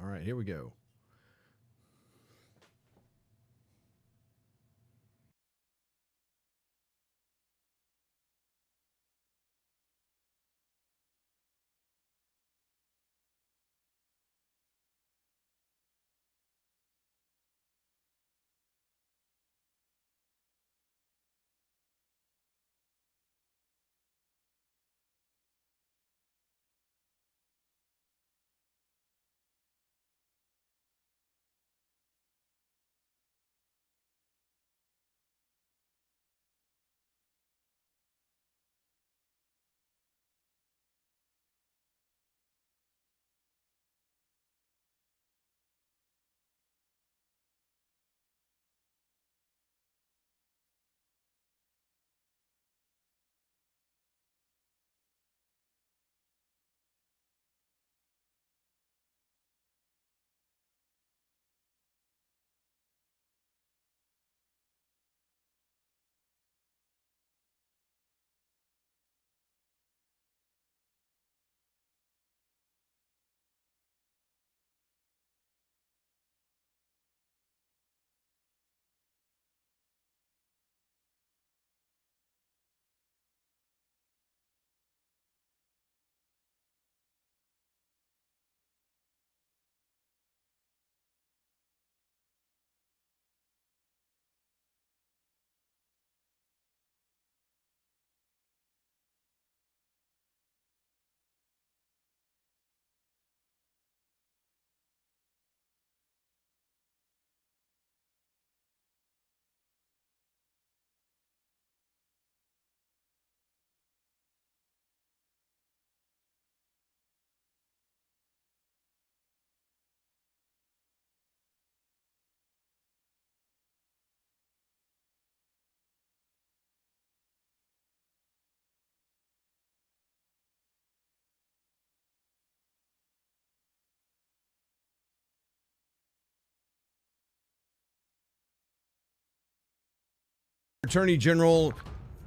All right, here we go. Attorney General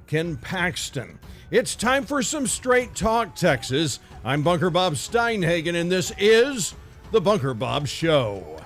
Ken Paxton. It's time for some Straight Talk, Texas. I'm Bunker Bob Steinhagen, and this is The Bunker Bob Show.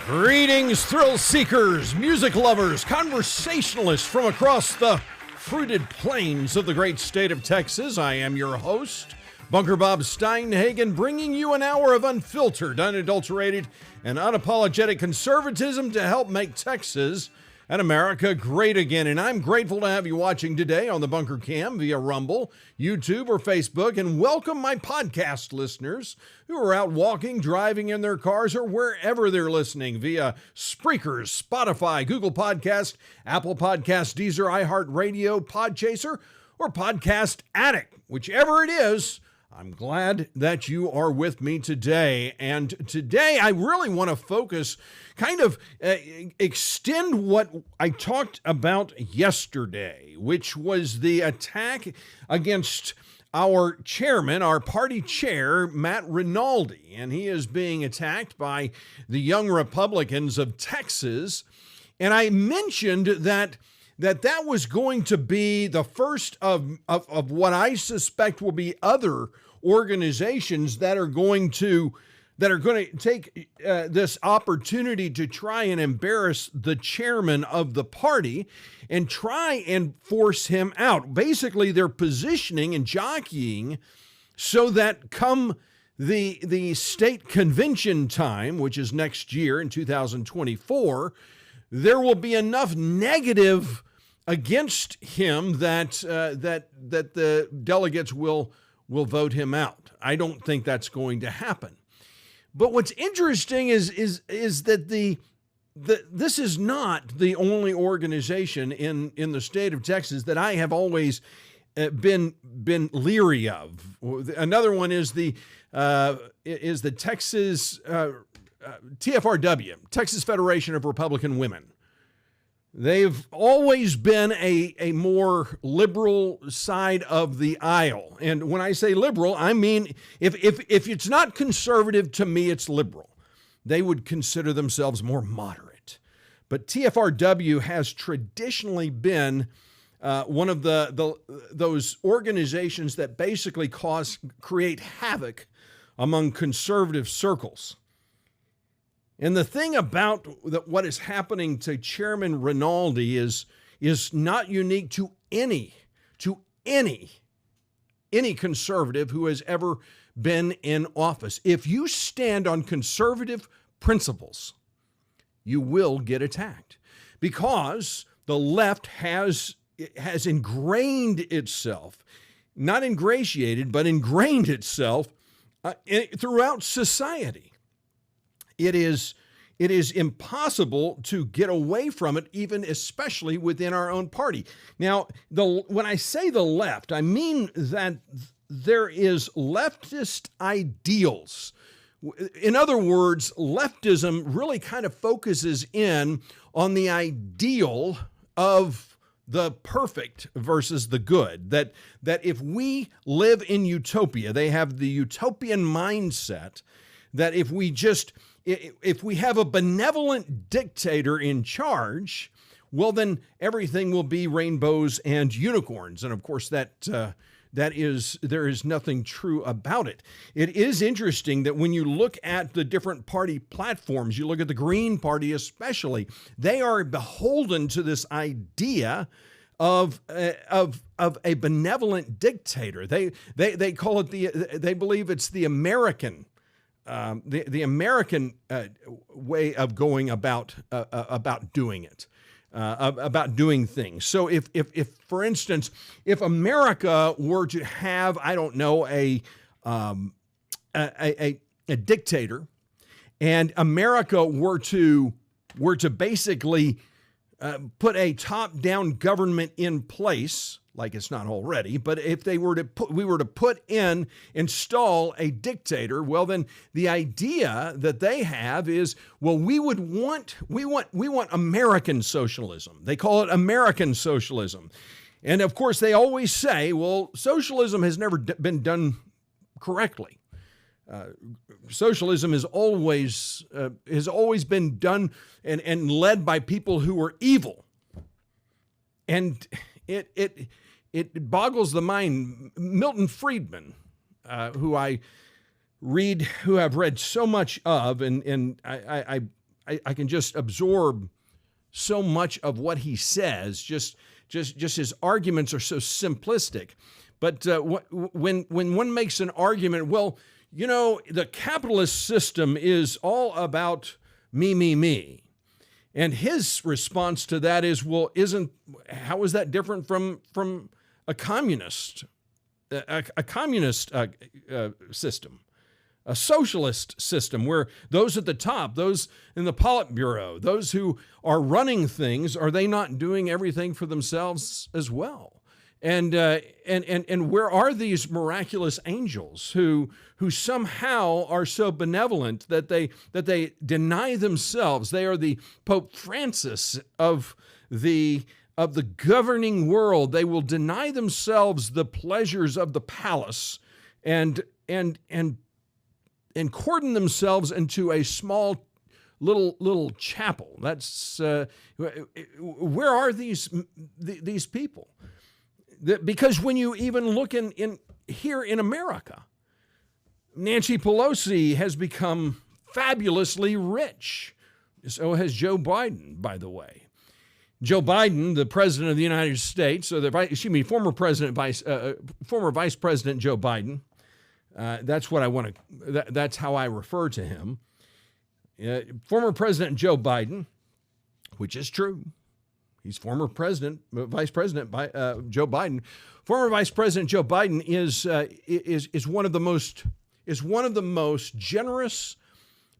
Greetings, thrill seekers, music lovers, conversationalists from across the fruited plains of the great state of Texas. I am your host, Bunker Bob Steinhagen, bringing you an hour of unfiltered, unadulterated, and unapologetic conservatism to help make Texas and America great again. And I'm grateful to have you watching today on the Bunker Cam via Rumble, YouTube, or Facebook. And welcome my podcast listeners who are out walking, driving in their cars, or wherever they're listening via Spreakers, Spotify, Google Podcast, Apple Podcast, Deezer, iHeartRadio, Podchaser, or Podcast Addict. Whichever it is, I'm glad that you are with me today. And today I really want to focus, kind of extend what I talked about yesterday, which was the attack against our chairman, our party chair, Matt Rinaldi. And he is being attacked by the Young Republicans of Texas. And I mentioned that was going to be the first of what I suspect will be other organizations that are going to take this opportunity to try and embarrass the chairman of the party and try and force him out. Basically, they're positioning and jockeying so that come the state convention time, which is next year in 2024, there will be enough negative against him that the delegates will vote him out. I don't think that's going to happen. But what's interesting is that this is not the only organization in the state of Texas that I have always been leery of. Another one is the Texas TFRW, Texas Federation of Republican Women. They've always been a more liberal side of the aisle. And when I say liberal, I mean, if it's not conservative, to me, it's liberal. They would consider themselves more moderate. But TFRW has traditionally been one of those organizations that basically create havoc among conservative circles. And the thing about what is happening to Chairman Rinaldi is not unique to any conservative who has ever been in office. If you stand on conservative principles, you will get attacked, because the left has ingrained itself, not ingratiated, but ingrained itself throughout society. It is impossible to get away from it, even especially within our own party. Now, when I say the left, I mean that there is leftist ideals. In other words, leftism really kind of focuses in on the ideal of the perfect versus the good. That if we live in utopia, they have the utopian mindset that if we have a benevolent dictator in charge, well, then everything will be rainbows and unicorns. And of course, there is nothing true about it. It is interesting that when you look at the different party platforms, you look at the Green Party especially, they are beholden to this idea of a benevolent dictator. They call it they believe it's the American. The American way of going about doing it, about doing things. So if for instance, if America were to have, I don't know, a dictator, and America were to basically put a top-down government in place, like it's not already, but if we were to install a dictator, well, then the idea that they have is, well, we want American socialism. They call it American socialism. And of course, they always say, well, socialism has never been done correctly. Socialism has always been done and led by people who are evil. And it boggles the mind. Milton Friedman, who I have read so much of, and I can just absorb so much of what he says. Just his arguments are so simplistic. But when one makes an argument, well, you know, the capitalist system is all about me. And his response to that is, well, how is that different from a communist system, a socialist system, where those at the top, those in the Politburo, those who are running things, are they not doing everything for themselves as well? And where are these miraculous angels who somehow are so benevolent that they deny themselves? They are the Pope Francis of the governing world. They will deny themselves the pleasures of the palace and cordon themselves into a small little chapel. That's where are these people? Because when you even look in here in America, Nancy Pelosi has become fabulously rich. So has Joe Biden, by the way. Joe Biden, the president of the United States, or former Vice President Joe Biden. That's how I refer to him. Former President Joe Biden, which is true. He's former Vice President Joe Biden. Former Vice President Joe Biden is one of the most generous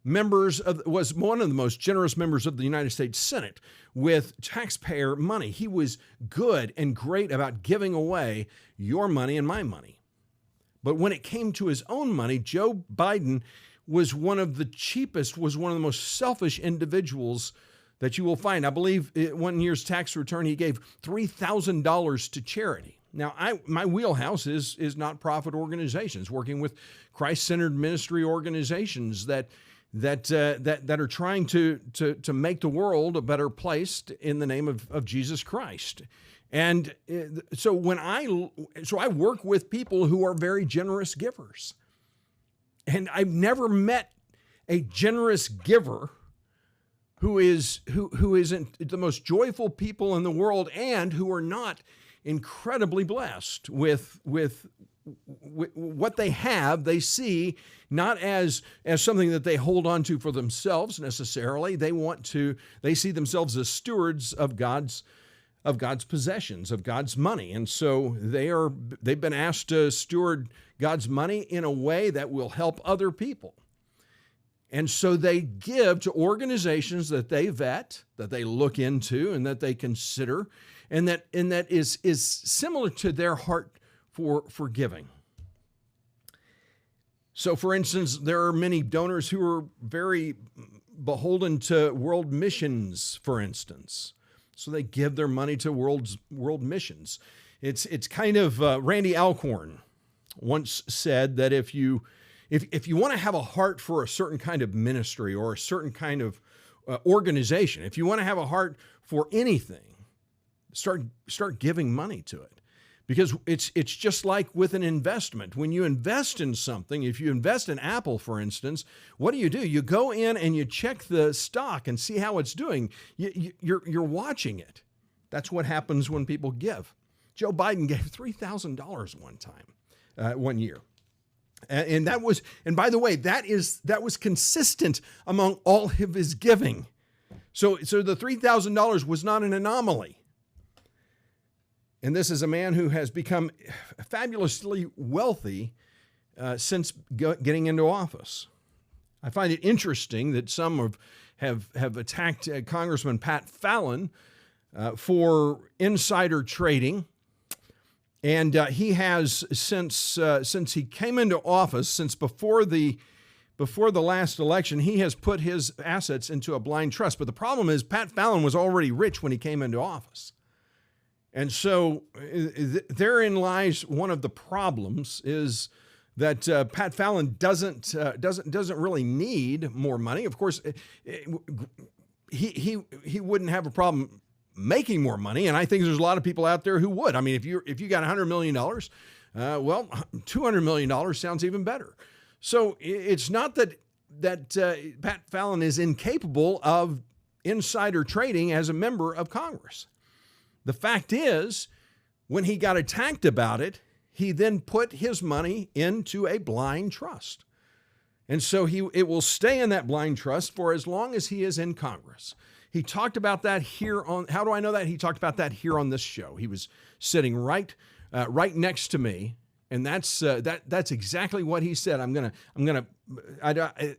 members of the United States Senate with taxpayer money. He was good and great about giving away your money and my money. But when it came to his own money, Joe Biden was one of the most selfish individuals that you will find. I believe one year's tax return, he gave $3,000 to charity. Now, my wheelhouse is not-profit organizations, working with Christ-centered ministry organizations that that are trying to make the world a better place in the name of Jesus Christ. And so I work with people who are very generous givers. And I've never met a generous giver who isn't the most joyful people in the world, and who are not incredibly blessed with what they have. They see not as something that they hold on to for themselves necessarily. They see themselves as stewards of God's possessions, of God's money. And so they've been asked to steward God's money in a way that will help other people. And so they give to organizations that they vet, that they look into, and that they consider, and that is similar to their heart for giving. So, for instance, there are many donors who are very beholden to world missions, for instance. So they give their money to world missions. It's kind of Randy Alcorn once said that if you want to have a heart for a certain kind of ministry or a certain kind of organization, if you want to have a heart for anything, start giving money to it. Because it's just like with an investment. When you invest in something, if you invest in Apple, for instance, what do? You go in and you check the stock and see how it's doing. You're watching it. That's what happens when people give. Joe Biden gave $3,000 one year. And by the way, that was consistent among all of his giving. So the $3,000 was not an anomaly. And this is a man who has become fabulously wealthy since getting into office. I find it interesting that some have attacked Congressman Pat Fallon for insider trading. And he has, since he came into office, since before the last election, he has put his assets into a blind trust. But the problem is Pat Fallon was already rich when he came into office. And so therein lies one of the problems, is that Pat Fallon doesn't really need more money. Of course, he wouldn't have a problem making more money, and I think there's a lot of people out there who would. I mean, if you got $100 million, well, $200 million sounds even better. So it's not that Pat Fallon is incapable of insider trading as a member of Congress. The fact is, when he got attacked about it, he then put his money into a blind trust. And so it will stay in that blind trust for as long as he is in Congress. He talked about that here on, how do I know that? He talked about that here on this show. He was sitting right next to me, and that's exactly what he said. I'm not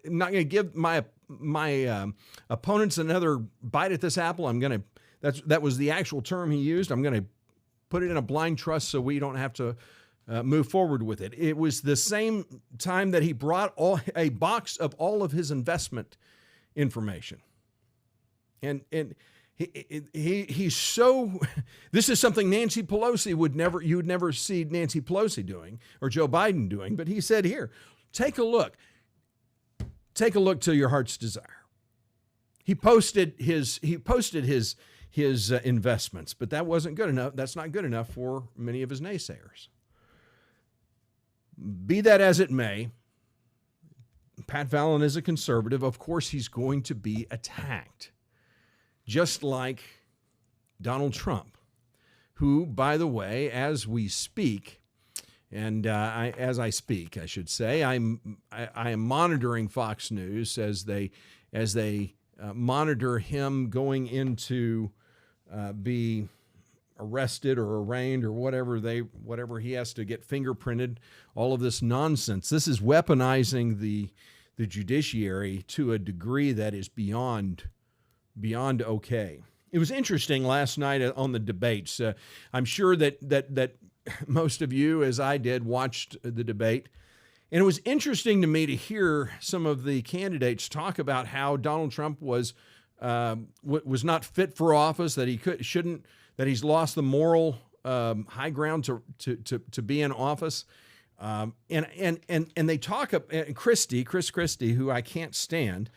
gonna give my opponents another bite at this apple. That was the actual term he used. I'm going to put it in a blind trust so we don't have to move forward with it. It was the same time that he brought a box of all of his investment information. And he's so, this is something Nancy Pelosi you would never see Nancy Pelosi doing or Joe Biden doing, but he said, here, take a look to your heart's desire. He posted his investments, but that wasn't good enough. That's not good enough for many of his naysayers. Be that as it may, Pat Fallon is a conservative. Of course, he's going to be attacked, just like Donald Trump, who, by the way, as we speak, and as I speak, I should say, I am monitoring Fox News as they monitor him going into be arrested or arraigned or whatever he has to get fingerprinted. All of this nonsense. This is weaponizing the judiciary to a degree that is beyond okay. It was interesting last night on the debates. I'm sure that most of you, as I did, watched the debate. And it was interesting to me to hear some of the candidates talk about how Donald Trump was not fit for office, that that he's lost the moral high ground to be in office. And they talk up Chris Christie, who I can't stand,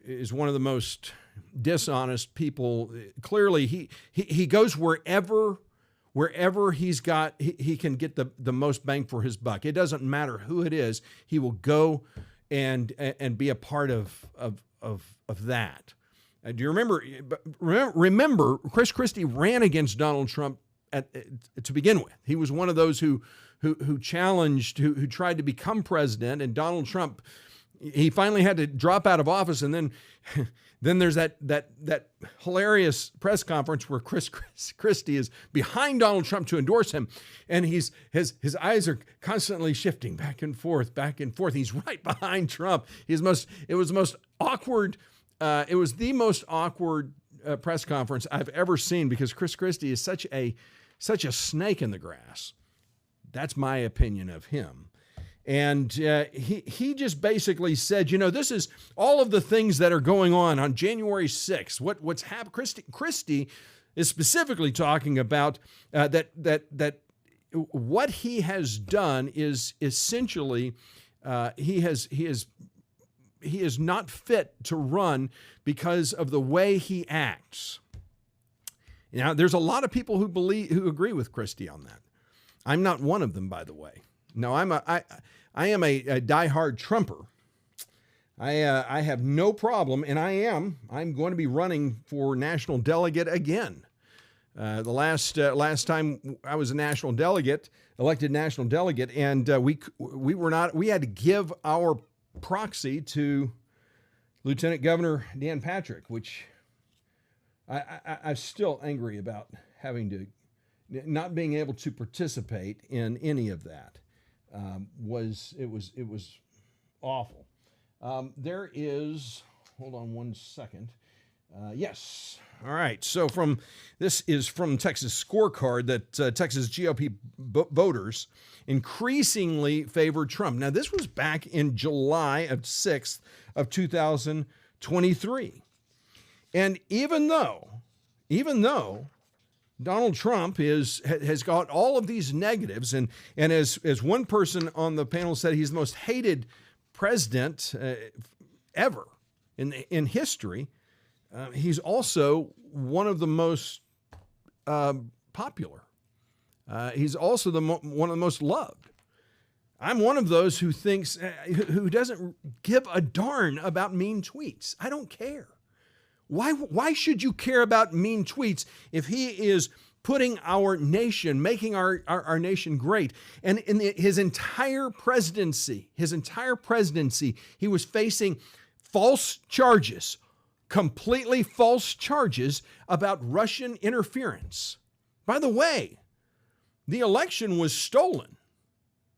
is one of the most dishonest people. Clearly, he goes wherever he can get the most bang for his buck. It doesn't matter who it is. He will go and be a part of that. Do you remember Chris Christie ran against Donald Trump to begin with? He was one of those who challenged, who tried to become president, and Donald Trump, he finally had to drop out of office. And then there's that hilarious press conference where Chris Christie is behind Donald Trump to endorse him, and his eyes are constantly shifting back and forth. He's right behind Trump. It was the most awkward press conference I've ever seen, because Chris Christie is such a snake in the grass. That's my opinion of him. And he just basically said, this is all of the things that are going on January 6th. What's happened? Christie is specifically talking about that what he has done is essentially he is not fit to run because of the way he acts. Now, there's a lot of people who agree with Christie on that. I'm not one of them, by the way. No, I am a diehard Trumper. I have no problem, and I'm going to be running for national delegate again. The last time I was a elected national delegate, and we had to give our proxy to Lieutenant Governor Dan Patrick, which I'm still angry about not being able to participate in any of that. It was awful. There is, hold on one second. Yes. All right. So this is from Texas Scorecard that Texas GOP voters increasingly favored Trump. Now, this was back in July 6th of 2023. And even though Donald Trump has got all of these negatives, and as one person on the panel said, he's the most hated president ever in history. He's also one of the most popular. He's also one of the most loved. I'm one of those who thinks who doesn't give a darn about mean tweets. I don't care. Why should you care about mean tweets if he is putting our nation, making our nation great? And in his entire presidency, he was facing false charges, completely false charges about Russian interference. By the way, the election was stolen,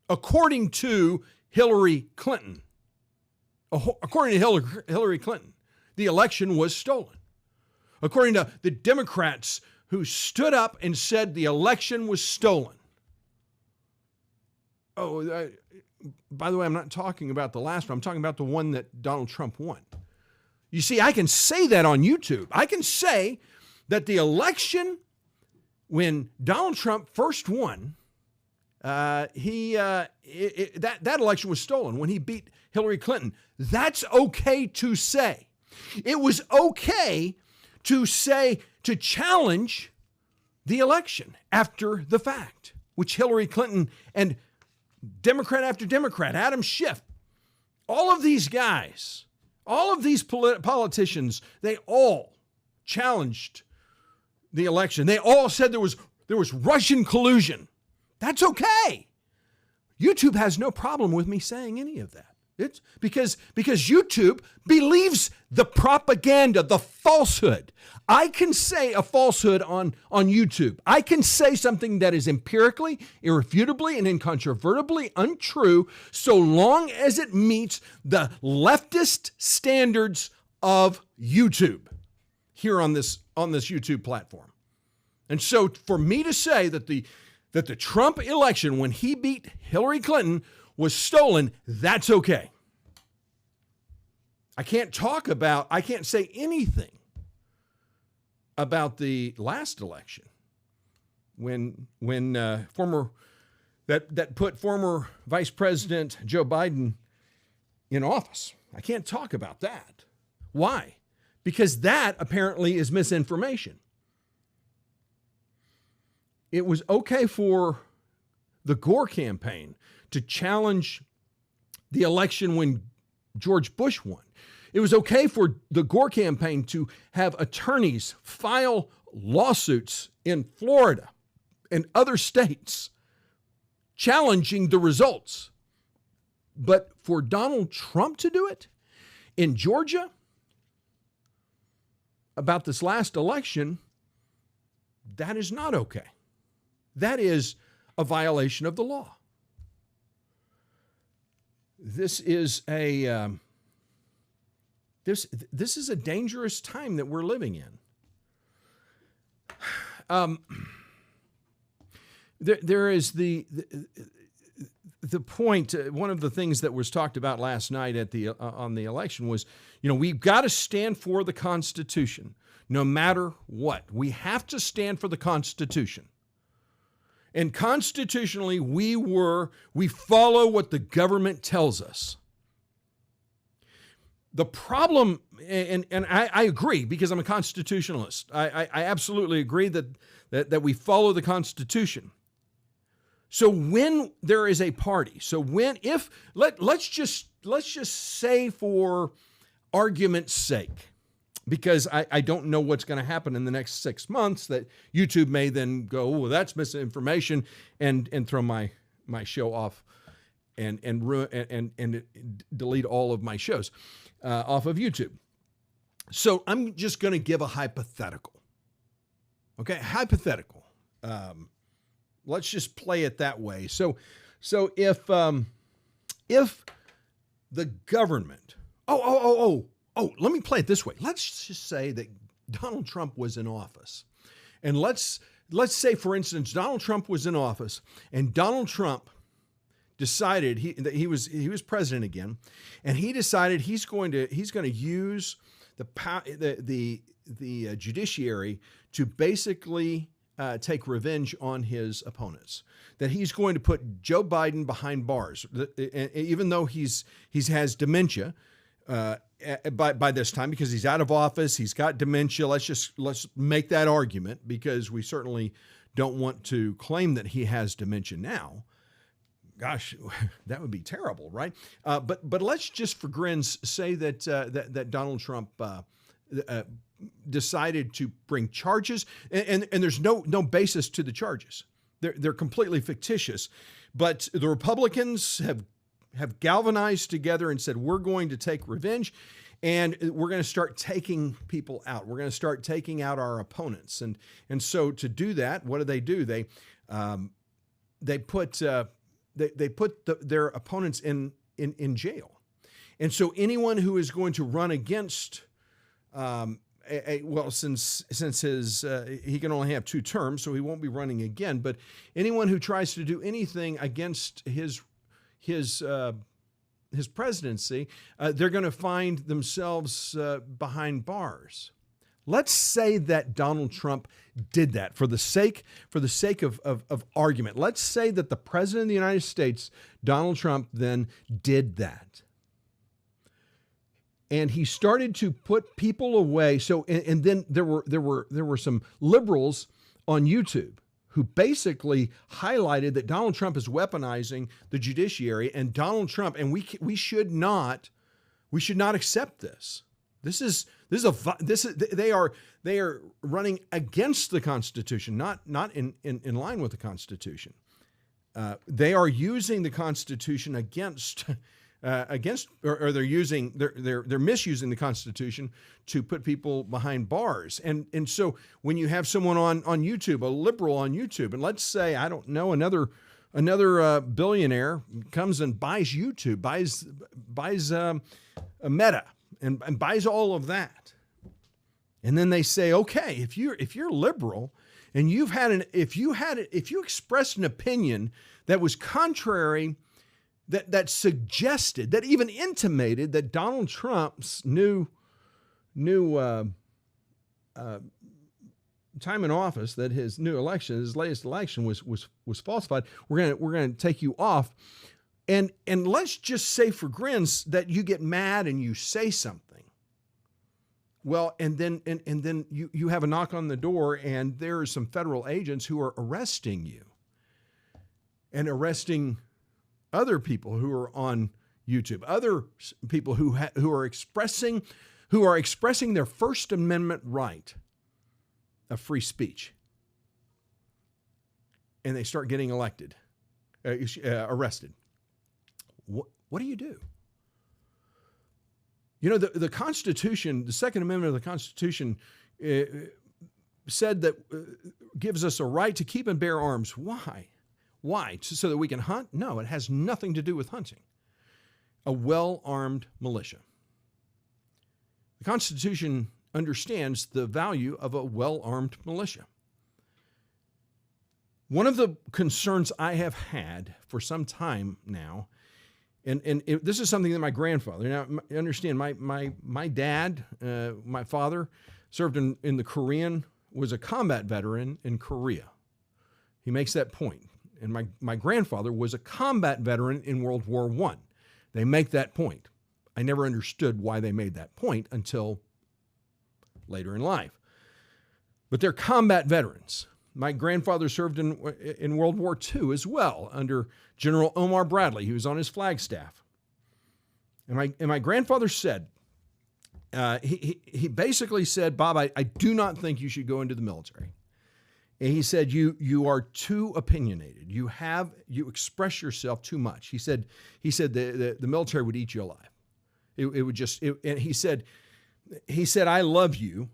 according to Hillary Clinton. According to Hillary Clinton, the election was stolen. According to the Democrats who stood up and said the election was stolen. By the way, I'm not talking about the last one. I'm talking about the one that Donald Trump won. You see, I can say that on YouTube. I can say that the election, when Donald Trump first won, that election was stolen when he beat Hillary Clinton. That's okay to say. It was okay to challenge the election after the fact, which Hillary Clinton and Democrat after Democrat, Adam Schiff, all of these guys, all of these politicians, they all challenged the election. They all said there was Russian collusion. That's okay. YouTube has no problem with me saying any of that. It's because YouTube believes the propaganda, the falsehood. I can say a falsehood on YouTube. I can say something that is empirically, irrefutably, and incontrovertibly untrue so long as it meets the leftist standards of YouTube here on this YouTube platform. And so for me to say that the Trump election, when he beat Hillary Clinton, was stolen, that's okay. I can't say anything about the last election when former that put former Vice President Joe Biden in office. I can't talk about that. Why? Because that apparently is misinformation. It was okay for the Gore campaign to challenge the election when George Bush won. It was okay for the Gore campaign to have attorneys file lawsuits in Florida and other states challenging the results. But for Donald Trump to do it in Georgia about this last election, that is not okay. That is a violation of the law. This is a this is a dangerous time that we're living in. There is the point. One of the things that was talked about last night at the on the election was, we've got to stand for the Constitution, no matter what. We have to stand for the Constitution. And constitutionally, we follow what the government tells us. The problem, and I agree because I'm a constitutionalist. I absolutely agree that we follow the Constitution. So when there is a party, let's just say for argument's sake, because I don't know what's going to happen in the next 6 months, that YouTube may then go, well, that's misinformation, and throw my show off and delete all of my shows off of YouTube. So I'm just going to give a hypothetical. Okay, hypothetical. Let's just play it that way. So if the government, let me play it this way. Let's just say that Donald Trump was in office. And let's say, for instance, Donald Trump was in office and Donald Trump decided that he was president again, and he decided he's going to use the judiciary to basically take revenge on his opponents. That he's going to put Joe Biden behind bars, even though he has dementia. By this time, because he's out of office, he's got dementia. Let's make that argument, because we certainly don't want to claim that he has dementia now. Gosh, that would be terrible, right? But let's just, for grins, say that Donald Trump decided to bring charges, and there's no basis to the charges. They're completely fictitious. But the Republicans have galvanized together and said, we're going to take revenge, and we're going to start taking people out. We're going to start taking out our opponents. And so to do that, what do? They put their opponents in jail. And so anyone who is going to run against, since he can only have 2 terms, so he won't be running again. But anyone who tries to do anything against his presidency, they're going to find themselves behind bars. Let's say that Donald Trump did that for the sake of argument. Let's say that the president of the United States, Donald Trump, then did that. And he started to put people away. So, and then there were some liberals on YouTube who basically highlighted that Donald Trump is weaponizing the judiciary, and Donald Trump, and we should not accept this. They are running against the Constitution, not in line with the Constitution. They are using the Constitution against, or they're misusing the Constitution to put people behind bars. And so when you have someone on YouTube, a liberal on YouTube, and let's say, I don't know, another billionaire comes and buys YouTube, buys a Meta, and buys all of that, and then they say, okay, if you're liberal and if you expressed an opinion that was contrary, that suggested, that even intimated that Donald Trump's new time in office that his latest election was falsified. We're gonna take you off, and let's just say for grins that you get mad and you say something. Well, and then you have a knock on the door, and there are some federal agents who are arresting you and arresting other people who are on YouTube, other people who are expressing their First Amendment right of free speech, and they start getting arrested. What do you do? You know, the Constitution, the Second Amendment of the Constitution, said that gives us a right to keep and bear arms. Why? Why? So that we can hunt? No, it has nothing to do with hunting. A well-armed militia. The Constitution understands the value of a well-armed militia. One of the concerns I have had for some time now, and this is something that my grandfather, now understand, my dad, my father, served in the Korean, was a combat veteran in Korea. He makes that point. And my grandfather was a combat veteran in World War I. They make that point. I never understood why they made that point until later in life. But they're combat veterans. My grandfather served in World War II as well under General Omar Bradley. He was on his flag staff. And my grandfather said, he basically said, Bob, I do not think you should go into the military. And he said, you are too opinionated. You express yourself too much. He said the military would eat you alive. It would just, and he said, I love you.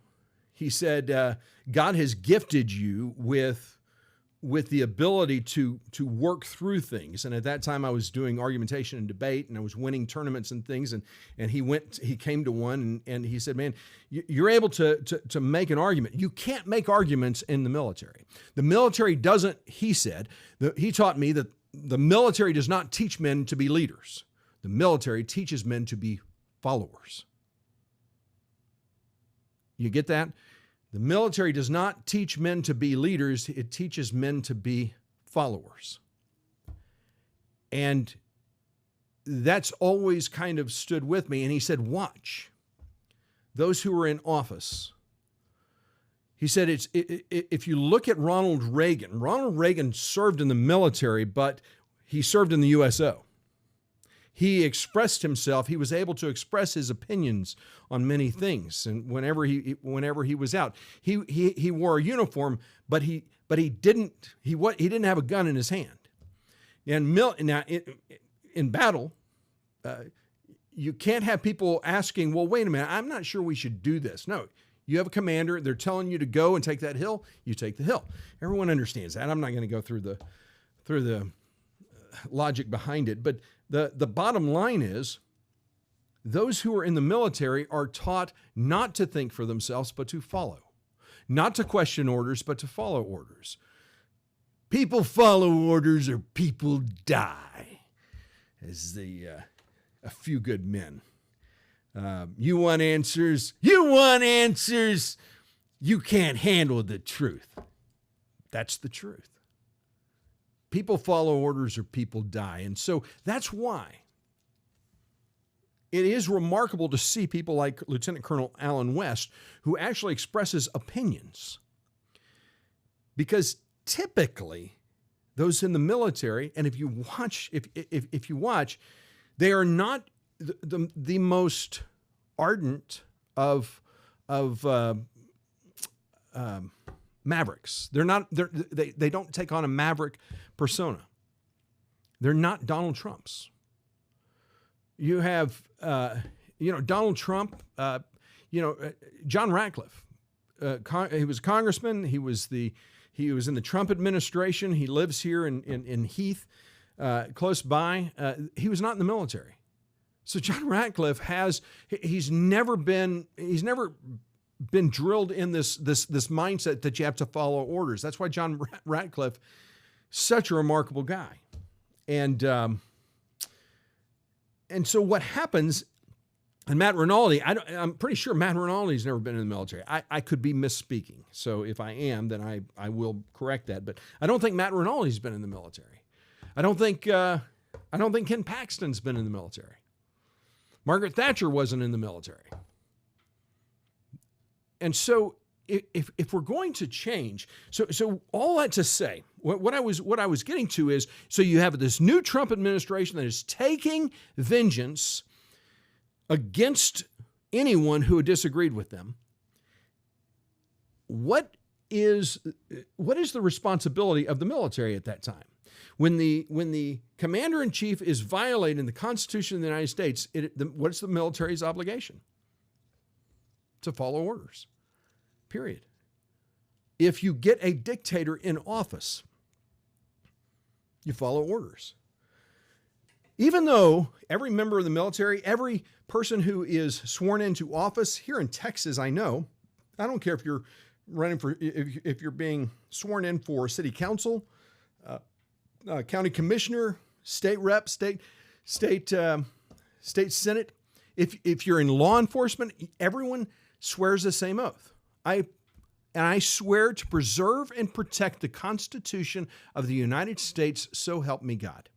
He said, God has gifted you with the ability to work through things. And at that time I was doing argumentation and debate, and I was winning tournaments and things. And he came to one, and he said, man, you're able to make an argument. You can't make arguments in the military. The military doesn't, he said, he taught me that the military does not teach men to be leaders. The military teaches men to be followers. You get that? The military does not teach men to be leaders. It teaches men to be followers. And that's always kind of stood with me. And he said, watch those who are in office. He said, if you look at Ronald Reagan served in the military, but he served in the USO. He expressed himself. He was able to express his opinions on many things. And whenever he was out, he wore a uniform, but he didn't have a gun in his hand. And now in battle, you can't have people asking, well, wait a minute, I'm not sure we should do this. No, you have a commander. They're telling you to go and take that hill. You take the hill. Everyone understands that. I'm not going to go through the logic behind it, but the bottom line is those who are in the military are taught not to think for themselves, but to follow. Not to question orders, but to follow orders. People follow orders or people die, as a few good men. You want answers? You want answers? You can't handle the truth. That's the truth. People follow orders or people die. And so that's why it is remarkable to see people like Lieutenant Colonel Allen West, who actually expresses opinions. Because typically, those in the military, and if you watch, they are not the most ardent of mavericks. They don't take on a maverick persona. They're not Donald Trumps. You have, Donald Trump, John Ratcliffe. He was a congressman. He was in the Trump administration. He lives here in Heath, close by. He was not in the military. So John Ratcliffe he's never been drilled in this mindset that you have to follow orders. That's why John Ratcliffe, such a remarkable guy. And so what happens And Matt Rinaldi, I'm pretty sure Matt Rinaldi's never been in the military. I could be misspeaking. So if I am, then I will correct that. But I don't think Matt Rinaldi's been in the military. I don't think Ken Paxton's been in the military. Margaret Thatcher wasn't in the military. And so if we're going to change, so all that to say, what I was getting to is, so you have this new Trump administration that is taking vengeance against anyone who had disagreed with them. What is the responsibility of the military at that time? When the commander-in-chief is violating the Constitution of the United States, what's the military's obligation? To follow orders, period. If you get a dictator in office, you follow orders. Even though every member of the military, every person who is sworn into office here in Texas, I don't care if you're running for, if you're being sworn in for city council, county commissioner, state rep, state senate. If you're in law enforcement, everyone swears the same oath. I swear to preserve and protect the Constitution of the United States, so help me God.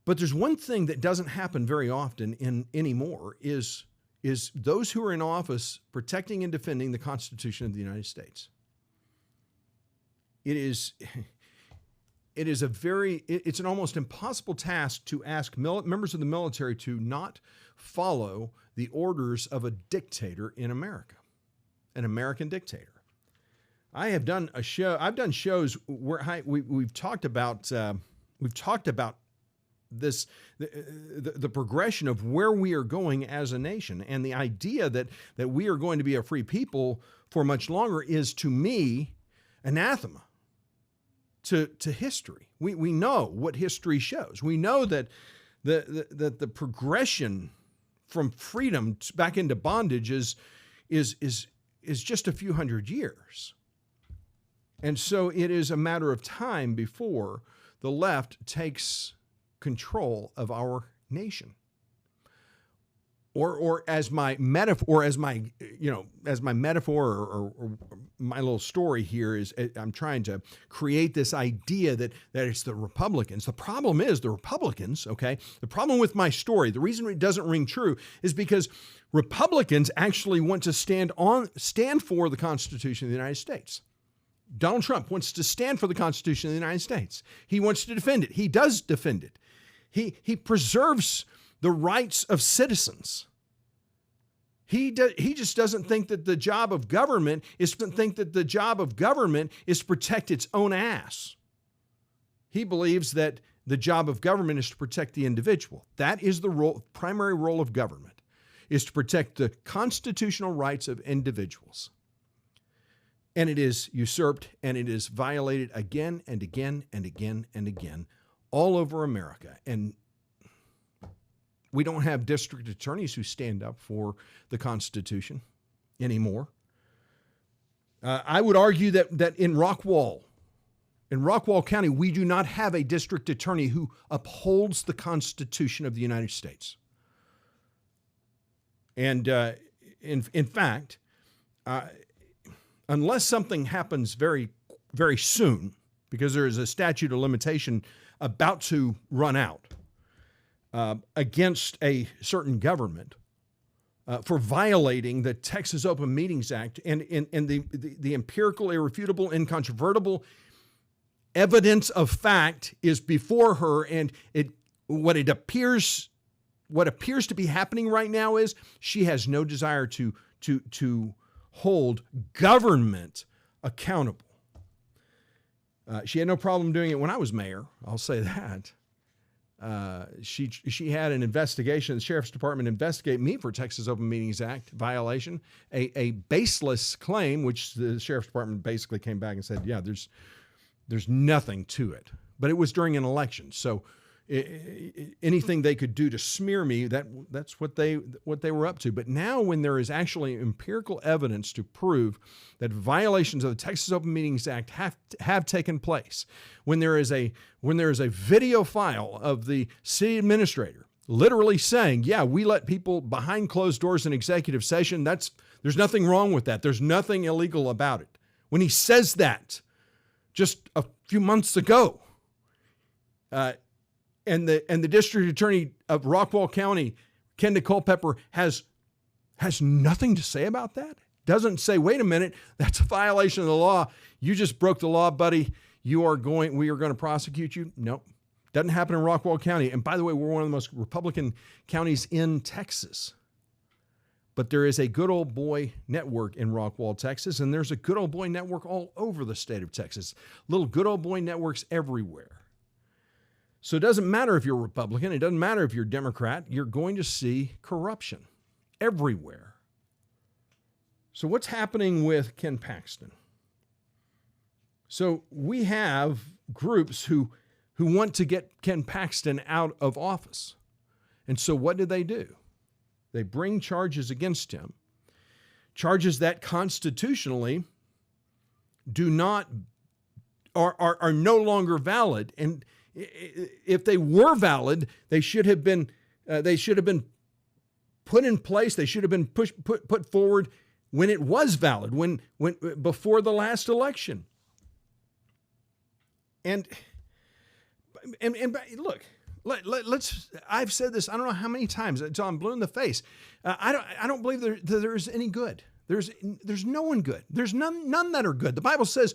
But there's one thing that doesn't happen very often anymore is those who are in office protecting and defending the Constitution of the United States. It's an almost impossible task to ask members of the military to not follow the orders of a dictator in America, an American dictator. I've done shows where we've talked about this, the progression of where we are going as a nation, and the idea that we are going to be a free people for much longer is, to me, anathema to history. We know what history shows. We know that the progression from freedom back into bondage is just a few hundred years. And so it is a matter of time before the left takes control of our nation. Or as my metaphor, or my little story here is, I'm trying to create this idea that it's the Republicans. The problem is the Republicans, okay? The problem with my story, the reason it doesn't ring true is because Republicans actually want to stand for the Constitution of the United States. Donald Trump wants to stand for the Constitution of the United States. He wants to defend it. He does defend it. He preserves the rights of citizens. He just doesn't think that the job of government is to protect its own ass. He believes that the job of government is to protect the individual. That is the primary role of government, is to protect the constitutional rights of individuals. And it is usurped and it is violated again and again and again and again all over America. And we don't have district attorneys who stand up for the Constitution anymore. I would argue that in Rockwall County, we do not have a district attorney who upholds the Constitution of the United States. And in fact, unless something happens very, very soon, because there is a statute of limitation about to run out against a certain government for violating the Texas Open Meetings Act and the empirical, irrefutable, incontrovertible evidence of fact is before her, and what appears to be happening right now is she has no desire to hold government accountable. She had no problem doing it when I was mayor. I'll say that. She had an investigation, the Sheriff's Department investigate me for Texas Open Meetings Act violation, a baseless claim, which the Sheriff's Department basically came back and said, yeah, there's nothing to it. But it was during an election, so anything they could do to smear me, that's what they were up to. But now, when there is actually empirical evidence to prove that violations of the Texas Open Meetings Act have taken place, when there is a video file of the city administrator literally saying, yeah, we let people behind closed doors in executive session. There's nothing wrong with that. There's nothing illegal about it. When he says that just a few months ago, and the district attorney of Rockwall County, Kenda Culpepper, has nothing to say about that. Doesn't say, wait a minute, that's a violation of the law. You just broke the law, buddy. We are going to prosecute you. No, doesn't happen in Rockwall County. And by the way, we're one of the most Republican counties in Texas. But there is a good old boy network in Rockwall, Texas, and there's a good old boy network all over the state of Texas. Little good old boy networks everywhere. So it doesn't matter if you're Republican. It doesn't matter if you're Democrat. You're going to see corruption everywhere. So what's happening with Ken Paxton? So we have groups who want to get Ken Paxton out of office. And so what do? They bring charges against him, charges that constitutionally are no longer valid. And if they were valid, they should have been put in place. They should have been put forward when it was valid, when before the last election. And look, let's. I've said this, I don't know how many times until I'm blue in the face. I don't believe there's any good. There's no one good. There's none that are good. The Bible says,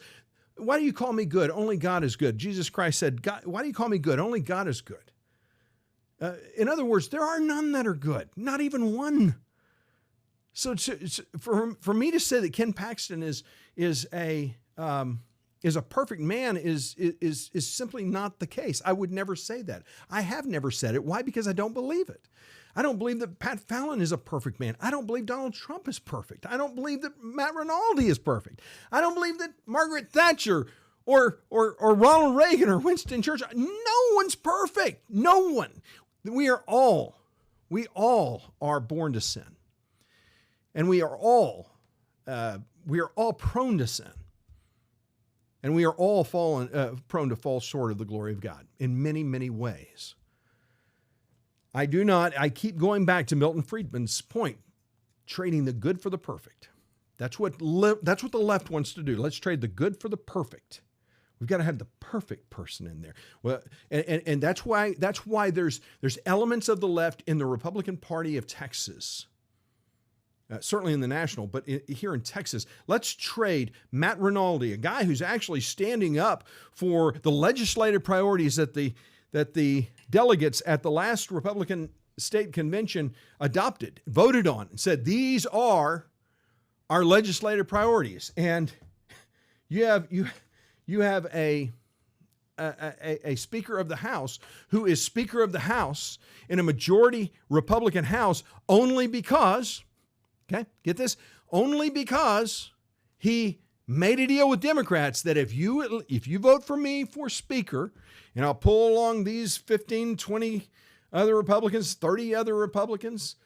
"Why do you call me good? Only God is good." Jesus Christ said, "Why do you call me good? Only God is good." In other words, there are none that are good, not even one. So for me to say that Ken Paxton is a perfect man is simply not the case. I would never say that. I have never said it. Why? Because I don't believe it. I don't believe that Pat Fallon is a perfect man. I don't believe Donald Trump is perfect. I don't believe that Matt Rinaldi is perfect. I don't believe that Margaret Thatcher or Ronald Reagan or Winston Churchill. No one's perfect. No one. We all are born to sin. And we are all prone to sin. And we are all prone to fall short of the glory of God in many, many ways. I keep going back to Milton Friedman's point, trading the good for the perfect. That's what the left wants to do. Let's trade the good for the perfect. We've got to have the perfect person in there. Well, and that's why there's elements of the left in the Republican Party of Texas. Certainly in the national, but here in Texas, let's trade Matt Rinaldi, a guy who's actually standing up for the legislative priorities that the delegates at the last Republican state convention voted on, and said, these are our legislative priorities. And you have a Speaker of the House who is Speaker of the House in a majority Republican House only because, okay, get this, only because he made a deal with Democrats that if you vote for me for Speaker, and I'll pull along these 15, 20 other Republicans, 30 other Republicans,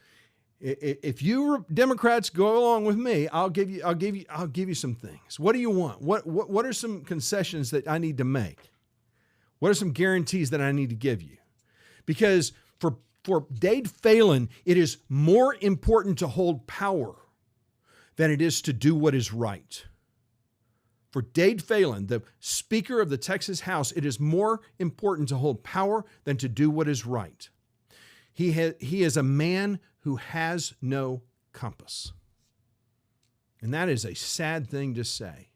if you Democrats go along with me, I'll give you some things. What do you want? What are some concessions that I need to make? What are some guarantees that I need to give you? Because for Dade Phelan, it is more important to hold power than it is to do what is right. For Dade Phelan, the Speaker of the Texas House, it is more important to hold power than to do what is right. He is a man who has no compass. And that is a sad thing to say.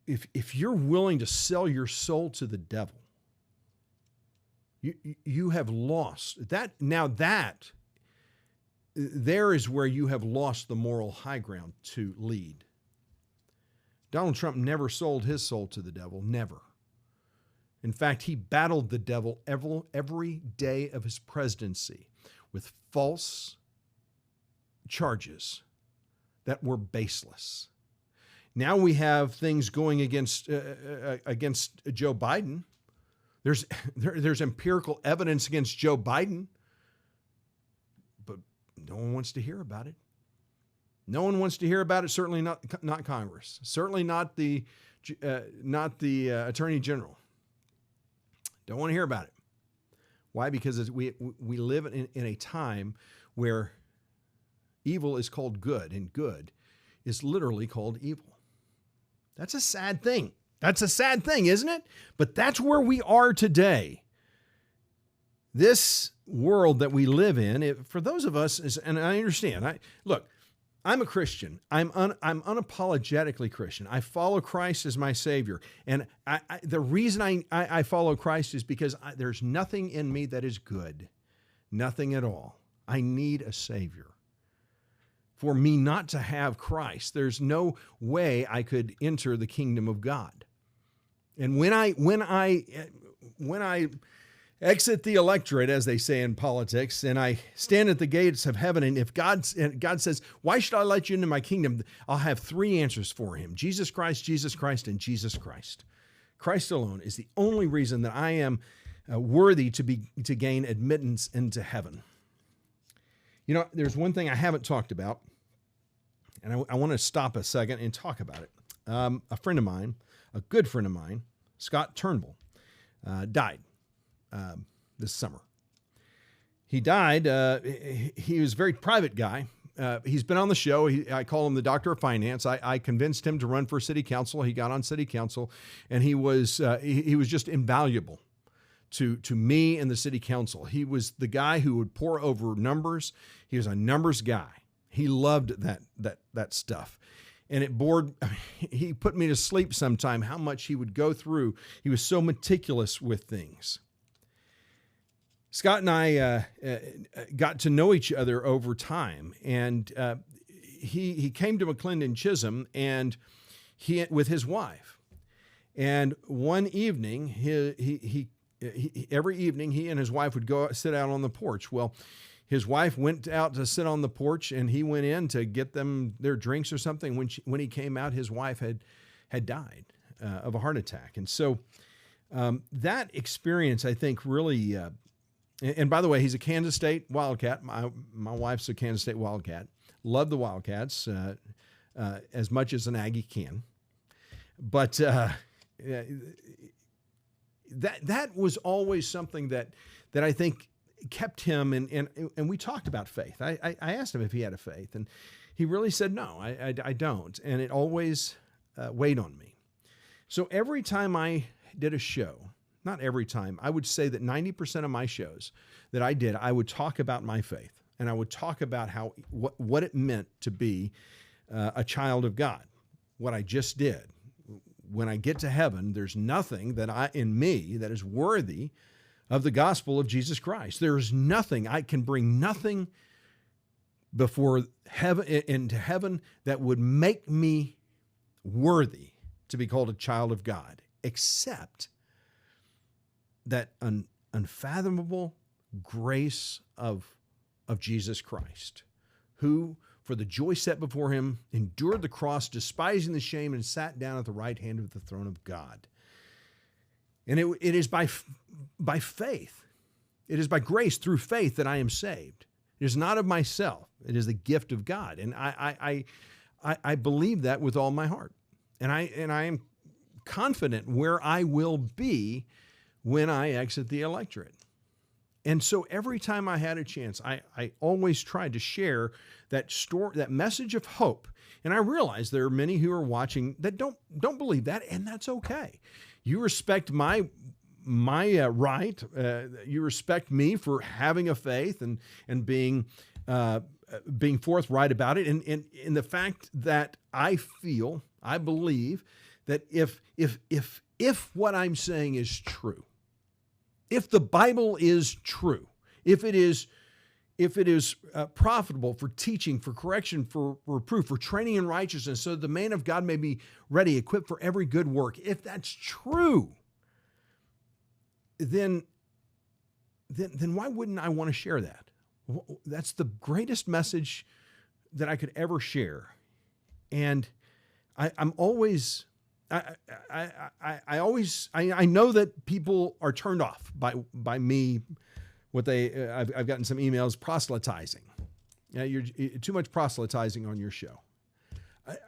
If you're willing to sell your soul to the devil, you have lost that. Now there is where you have lost the moral high ground to lead. Donald Trump never sold his soul to the devil, never. In fact, he battled the devil every day of his presidency with false charges that were baseless. Now we have things going against Joe Biden. There's empirical evidence against Joe Biden, but no one wants to hear about it. No one wants to hear about it. Certainly not Congress. Certainly not the Attorney General. Don't want to hear about it. Why? Because we live in a time where evil is called good, and good is literally called evil. That's a sad thing. That's a sad thing, isn't it? But that's where we are today. This world that we live in, for those of us, and I understand. Look, I'm a Christian. I'm unapologetically Christian. I follow Christ as my Savior. And the reason I follow Christ is because there's nothing in me that is good. Nothing at all. I need a Savior. For me not to have Christ, there's no way I could enter the kingdom of God. And when I exit the electorate, as they say in politics, and I stand at the gates of heaven, and if God says, why should I let you into my kingdom? I'll have three answers for him: Jesus Christ, and Jesus Christ. Christ alone is the only reason that I am worthy to gain admittance into heaven. You know, there's one thing I haven't talked about, and I want to stop a second and talk about it. A friend of mine, a good friend of mine, Scott Turnbull, died this summer. He died. He was a very private guy. He's been on the show. I call him the doctor of finance. I convinced him to run for city council. He got on city council, and he was just invaluable to me and the city council. He was the guy who would pore over numbers. He was a numbers guy. He loved that stuff. And it bored, he put me to sleep sometime how much he would go through. He was so meticulous with things. Scott and I got to know each other over time, and he came to McClendon Chisholm and with his wife. And one evening, every evening he and his wife would go sit out on the porch. Well, his wife went out to sit on the porch, and he went in to get them their drinks or something. When he came out, his wife had died of a heart attack. And so that experience, I think, really, and by the way, he's a Kansas State Wildcat. My wife's a Kansas State Wildcat. Love the Wildcats as much as an Aggie can. But that was always something that I think kept him, and we talked about faith. I asked him if he had a faith, and he really said, no, I don't. And it always weighed on me. So every time I did a show, not every time, I would say that 90% of my shows that I did, I would talk about my faith, and I would talk about what it meant to be a child of God, what I just did. When I get to heaven, there's nothing in me that is worthy of the gospel of Jesus Christ. There's nothing, I can bring nothing before heaven, into heaven, that would make me worthy to be called a child of God, except that unfathomable grace of Jesus Christ, who, for the joy set before him, endured the cross, despising the shame, and sat down at the right hand of the throne of God. And it is by faith. It is by grace through faith that I am saved. It is not of myself. It is the gift of God. And I believe that with all my heart. And I am confident where I will be when I exit the electorate. And so every time I had a chance, I always tried to share that message of hope. And I realize there are many who are watching that don't believe that, and that's okay. You respect my right. You respect me for having a faith and being forthright about it. And in the fact that I believe that if what I'm saying is true, if the Bible is true, if it is profitable for teaching, for correction, for reproof, for training in righteousness, so that the man of God may be ready, equipped for every good work, if that's true, then why wouldn't I want to share that? That's the greatest message that I could ever share. And I'm always, I know that people are turned off by me. I've gotten some emails proselytizing. You're too much proselytizing on your show.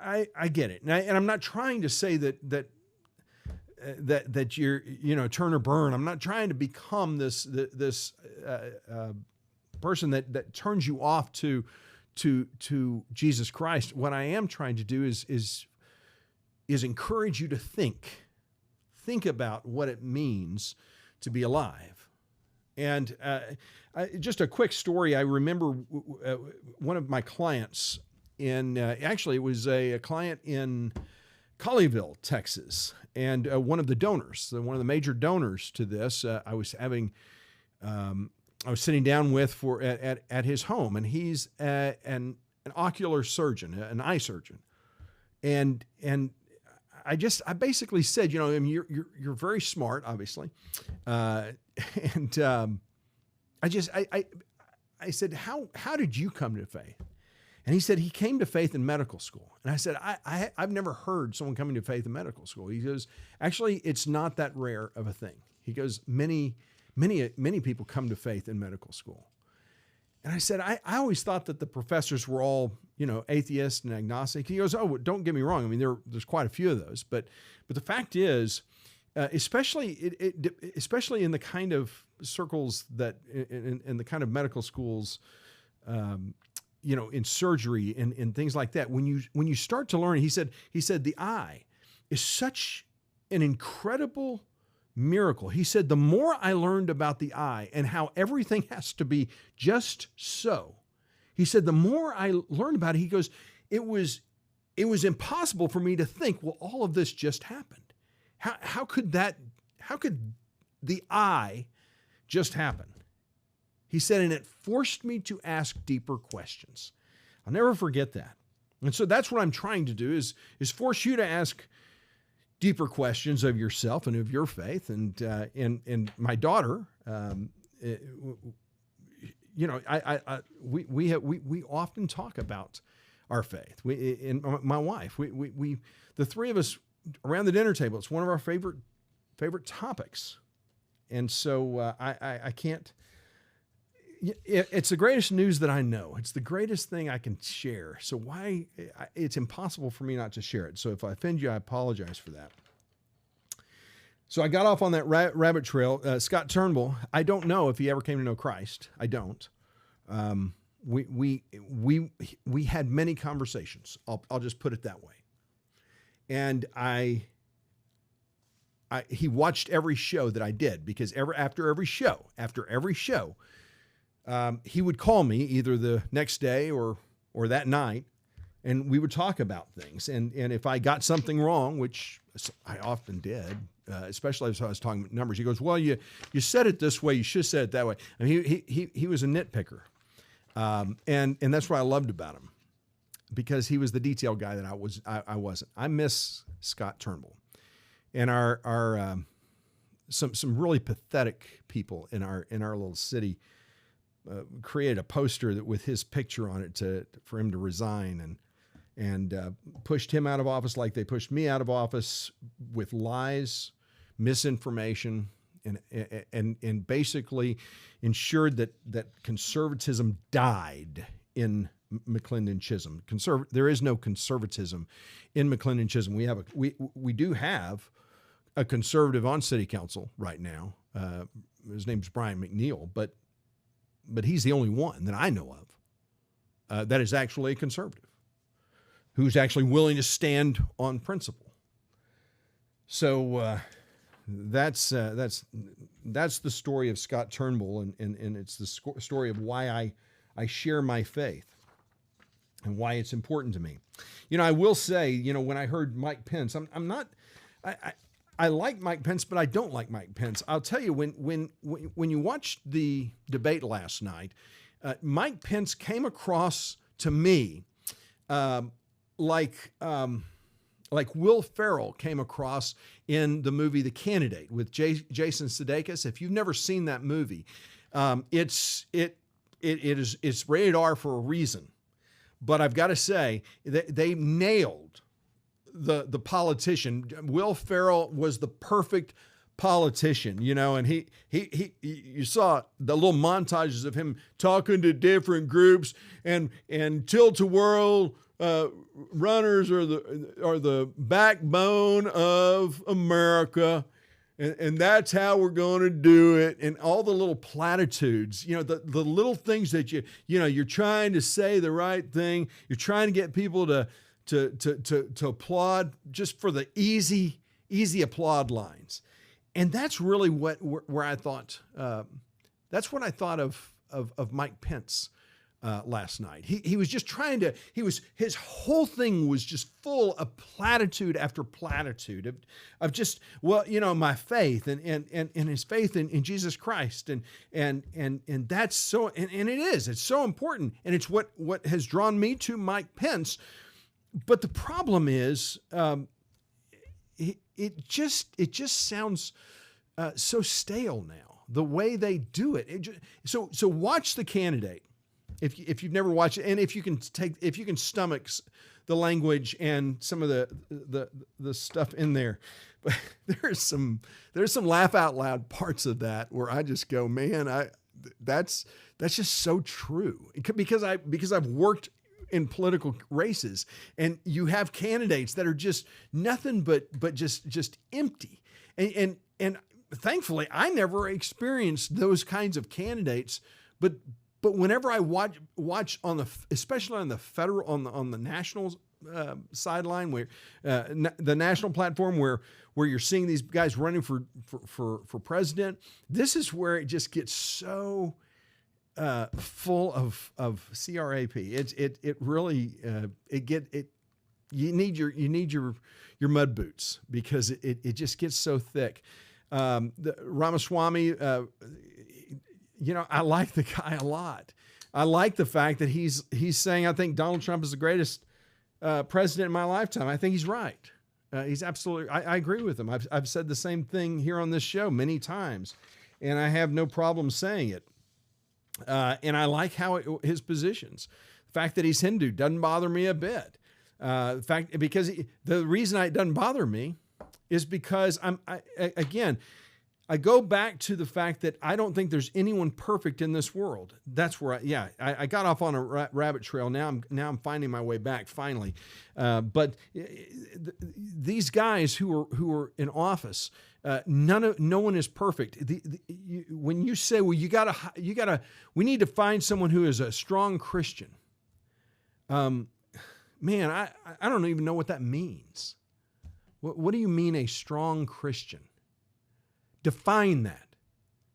I get it, and I'm not trying to say that that you're, turn or burn. I'm not trying to become this person that turns you off to Jesus Christ. What I am trying to do is encourage you to think about what it means to be alive. And just a quick story. I remember one of my clients actually it was a client in Colleyville, Texas, and one of the major donors to this, I was sitting down with at his home, and he's an ocular surgeon, an eye surgeon, and I basically said, I mean, you're very smart, obviously, and I said, how did you come to faith? And he said he came to faith in medical school. And I said, I've never heard someone coming to faith in medical school. He goes, actually, it's not that rare of a thing. He goes, many people come to faith in medical school. And I said, I always thought that the professors were all, atheist and agnostic. He goes, oh, don't get me wrong. I mean, there's quite a few of those. But the fact is, especially in the kind of circles that in the kind of medical schools, in surgery and things like that, when you start to learn, he said the eye is such an incredible miracle. He said, the more I learned about the eye and how everything has to be just so, he said, the more I learned about it, he goes, it was impossible for me to think, well, all of this just happened. How could the eye just happen? He said, and it forced me to ask deeper questions. I'll never forget that. And so that's what I'm trying to do is force you to ask deeper questions of yourself and of your faith. And my daughter, we often talk about our faith. And my wife, the three of us around the dinner table, it's one of our favorite topics. And so I can't. It's the greatest news that I know. It's the greatest thing I can share. So it's impossible for me not to share it. So if I offend you, I apologize for that. So I got off on that rabbit trail. Scott Turnbull, I don't know if he ever came to know Christ. I don't. We had many conversations. I'll just put it that way. And he watched every show that I did, because after every show, he would call me either the next day or that night, and we would talk about things. And if I got something wrong, which I often did, especially if I was talking numbers, he goes, well, you said it this way, you should have said it that way. I mean, he was a nitpicker. And that's what I loved about him, because he was the detail guy that I wasn't. I miss Scott Turnbull. And our some really pathetic people in our little city created a poster with his picture on it for him to resign, and pushed him out of office like they pushed me out of office, with lies, misinformation, and basically ensured that conservatism died in McClendon Chisholm. There is no conservatism in McClendon Chisholm. We do have a conservative on city council right now. His name's Brian McNeil, but he's the only one that I know of that is actually a conservative, who's actually willing to stand on principle. So that's the story of Scott Turnbull, and it's the story of why I share my faith and why it's important to me. I will say, when I heard Mike Pence, I like Mike Pence, but I don't like Mike Pence. I'll tell you, when you watched the debate last night, Mike Pence came across to me like Will Ferrell came across in the movie The Candidate with Jason Sudeikis. If you've never seen that movie, it's rated R for a reason. But I've got to say they nailed the politician. Will Ferrell was the perfect politician, and he you saw the little montages of him talking to different groups and tilt-a-whirl runners are the backbone of America. And that's how we're going to do it. And all the little platitudes, the little things that you're trying to say the right thing. You're trying to get people to applaud just for the easy applaud lines. And that's really where I thought, that's what I thought of Mike Pence last night. He was just trying to, his whole thing was just full of platitude after platitude of just, my faith and his faith in Jesus Christ. And that's so, and it's so important. And it's what has drawn me to Mike Pence. But the problem is, it just sounds so stale now, the way they do it. So watch the candidate. If you've never watched it, and if you can stomach the language and some of the stuff in there, but there's some laugh out loud parts of that where I just go, man, that's just so true, because I've worked in political races, and you have candidates that are just nothing but just empty, and thankfully I never experienced those kinds of candidates, but whenever I watch especially on the federal, on the national sideline, where the national platform, where you're seeing these guys running for president, this is where it just gets so full of crap. It really you need your mud boots, because it just gets so thick. The Ramaswamy. I like the guy a lot. I like the fact that he's saying, I think Donald Trump is the greatest president in my lifetime. I think he's right. He's absolutely, I agree with him. I've said the same thing here on this show many times, and I have no problem saying it. And I like his positions. The fact that he's Hindu doesn't bother me a bit. The reason it doesn't bother me is because I go back to the fact that I don't think there's anyone perfect in this world. That's where I got off on a rabbit trail. Now I'm finding my way back finally. But these guys who are in office, no one is perfect. When you say, well, we need to find someone who is a strong Christian. Man, I don't even know what that means. What do you mean, a strong Christian? Define that.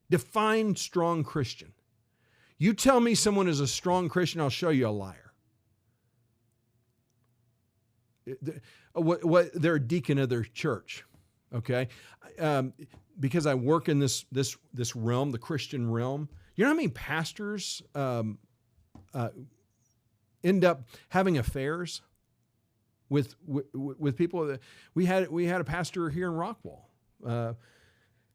Define strong Christian. You tell me someone is a strong Christian, I'll show you a liar. They're a deacon of their church, okay? Because I work in this realm, the Christian realm. You know how many pastors end up having affairs with people? We had a pastor here in Rockwall.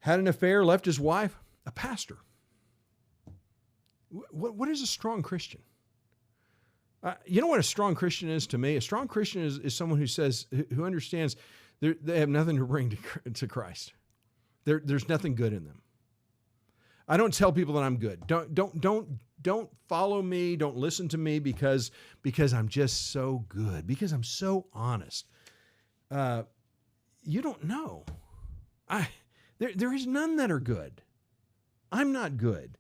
Had an affair, left his wife, a pastor. What is a strong Christian? You know what a strong Christian is to me? A strong Christian is someone who understands they have nothing to bring to Christ. There's nothing good in them. I don't tell people that I'm good. Don't follow me. Don't listen to me because I'm just so good, because I'm so honest. You don't know. There is none that are good. I'm not good.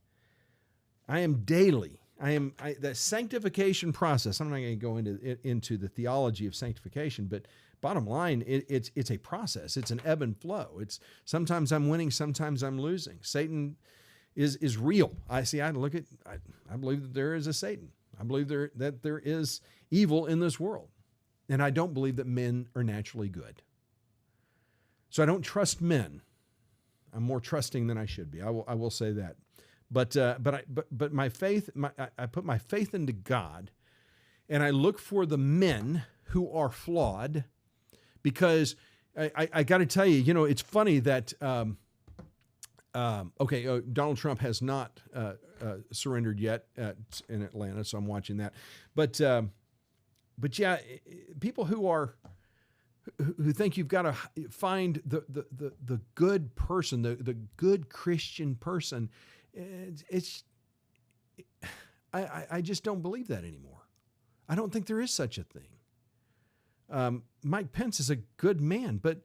I am daily. The sanctification process. I'm not going to go into the theology of sanctification, but bottom line, it's a process. It's an ebb and flow. It's sometimes I'm winning, sometimes I'm losing. Satan is real. I believe that there is a Satan. I believe that there is evil in this world, and I don't believe that men are naturally good. So I don't trust men. I'm more trusting than I should be. I will say that. But my faith, I put my faith into God, and I look for the men who are flawed, because I got to tell you, it's funny that Donald Trump has not surrendered yet in Atlanta, so I'm watching that. But yeah, people who think you've got to find the good person, the good Christian person, I just don't believe that anymore. I don't think there is such a thing. Mike Pence is a good man, but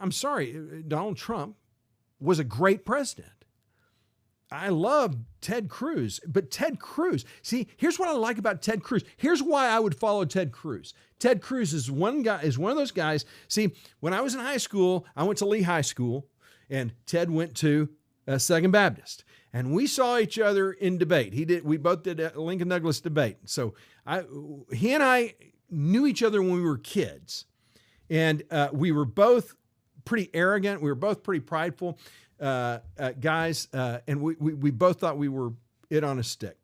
I'm sorry, Donald Trump was a great president. I love Ted Cruz, but Ted Cruz, see, here's what I like about Ted Cruz. Here's why I would follow Ted Cruz. Ted Cruz is one of those guys. See, when I was in high school, I went to Lee High School, and Ted went to Second Baptist, and we saw each other in debate. We both did a Lincoln Douglas debate. So he and I knew each other when we were kids, and we were both pretty arrogant. We were both pretty prideful guys, and we both thought we were it on a stick.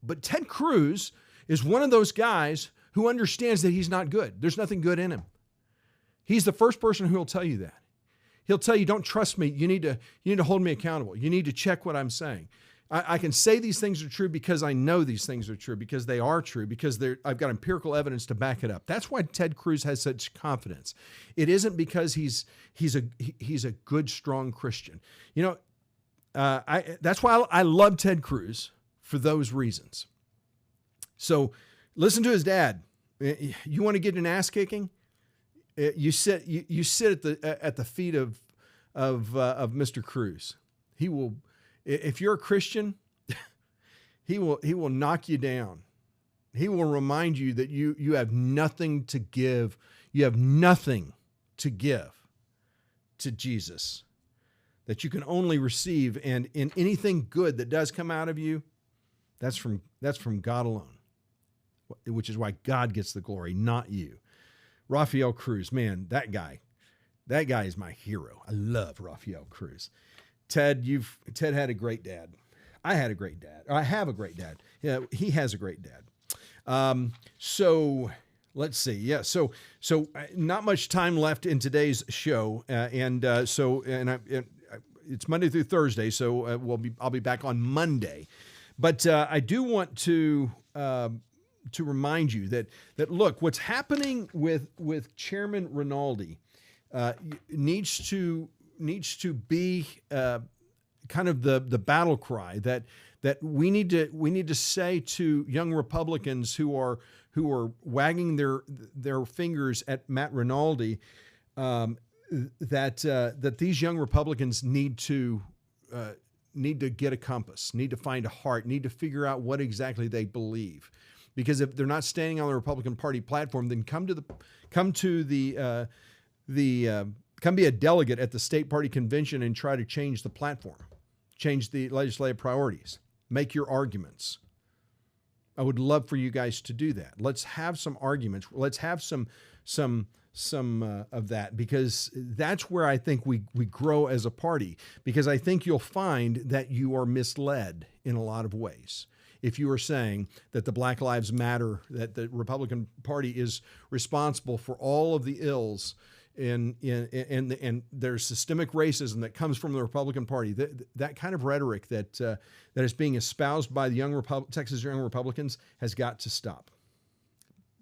But Ted Cruz is one of those guys who understands that he's not good. There's nothing good in him. He's the first person who will tell you that. He'll tell you, don't trust me. You need to hold me accountable. You need to check what I'm saying. I can say these things are true because I know these things are true, because they are true, because I've got empirical evidence to back it up. That's why Ted Cruz has such confidence. It isn't because he's a good, strong Christian. That's why I love Ted Cruz for those reasons. So listen to his dad. You want to get an ass kicking? You sit at the feet of Mr. Cruz. He will. If you're a Christian, he will knock you down. He will remind you that you have nothing to give. You have nothing to give to Jesus, that you can only receive. And in anything good that does come out of you, that's from God alone, which is why God gets the glory, not you. Rafael Cruz, man, that guy is my hero. I love Rafael Cruz. Ted had a great dad. I had a great dad. I have a great dad. Yeah, he has a great dad. So let's see. Yeah. So not much time left in today's show, it's Monday through Thursday. So I'll be back on Monday, but I do want to remind you that look, what's happening with Chairman Rinaldi needs to be kind of the battle cry that we need to say to young Republicans who are wagging their fingers at Matt Rinaldi, that these young Republicans need to get a compass, need to find a heart, need to figure out what exactly they believe. Because if they're not standing on the Republican Party platform, then come be a delegate at the state party convention and try to change the platform, change the legislative priorities, make your arguments. I would love for you guys to do that. Let's have some arguments. Let's have some of that, because that's where I think we grow as a party, because I think you'll find that you are misled in a lot of ways. If you are saying that the Black Lives Matter, that the Republican Party is responsible for all of the ills and there's systemic racism that comes from the Republican Party, that kind of rhetoric that is being espoused by the Texas young Republicans has got to stop,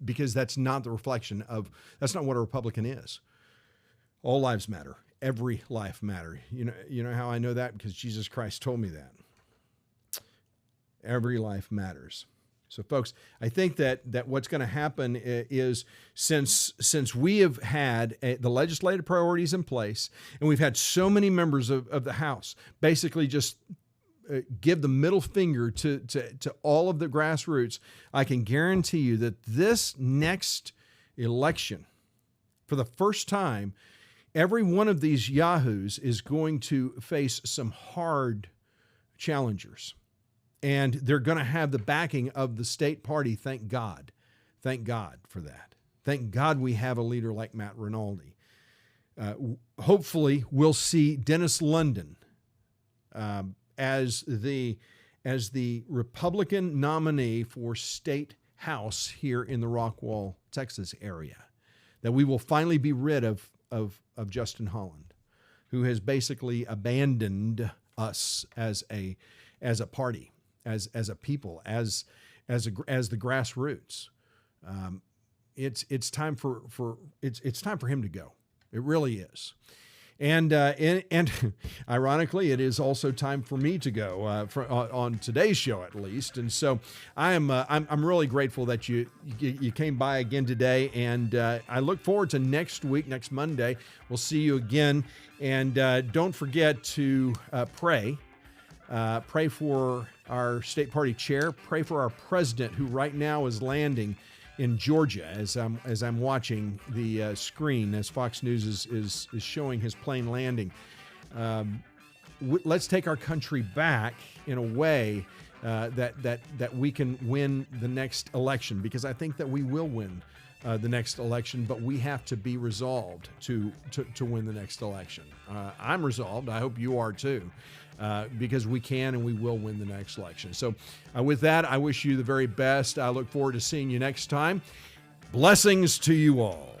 because that's not that's not what a Republican is. All lives matter. Every life matters. You know how I know that? Because Jesus Christ told me that. Every life matters. So, folks, I think that what's going to happen is since we have had the legislative priorities in place, and we've had so many members of the House basically just give the middle finger to all of the grassroots, I can guarantee you that this next election, for the first time, every one of these yahoos is going to face some hard challengers. And they're going to have the backing of the state party. Thank God. Thank God for that. Thank God we have a leader like Matt Rinaldi. Hopefully, we'll see Dennis London as the Republican nominee for state house here in the Rockwall, Texas area. That we will finally be rid of Justin Holland, who has basically abandoned us as a party. As a people, as the grassroots, it's time for him to go. It really is. And ironically, it is also time for me to go on today's show, at least. And so I'm really grateful that you came by again today. And I look forward to next week, next Monday. We'll see you again. And don't forget to pray. Pray for our state party chair. Pray for our president, who right now is landing in Georgia, as I'm watching the screen as Fox News is showing his plane landing. Let's take our country back in a way that we can win the next election, because I think that we will win the next election, but we have to be resolved to win the next election. I'm resolved. I hope you are too. Because we can and we will win the next election. So with that, I wish you the very best. I look forward to seeing you next time. Blessings to you all.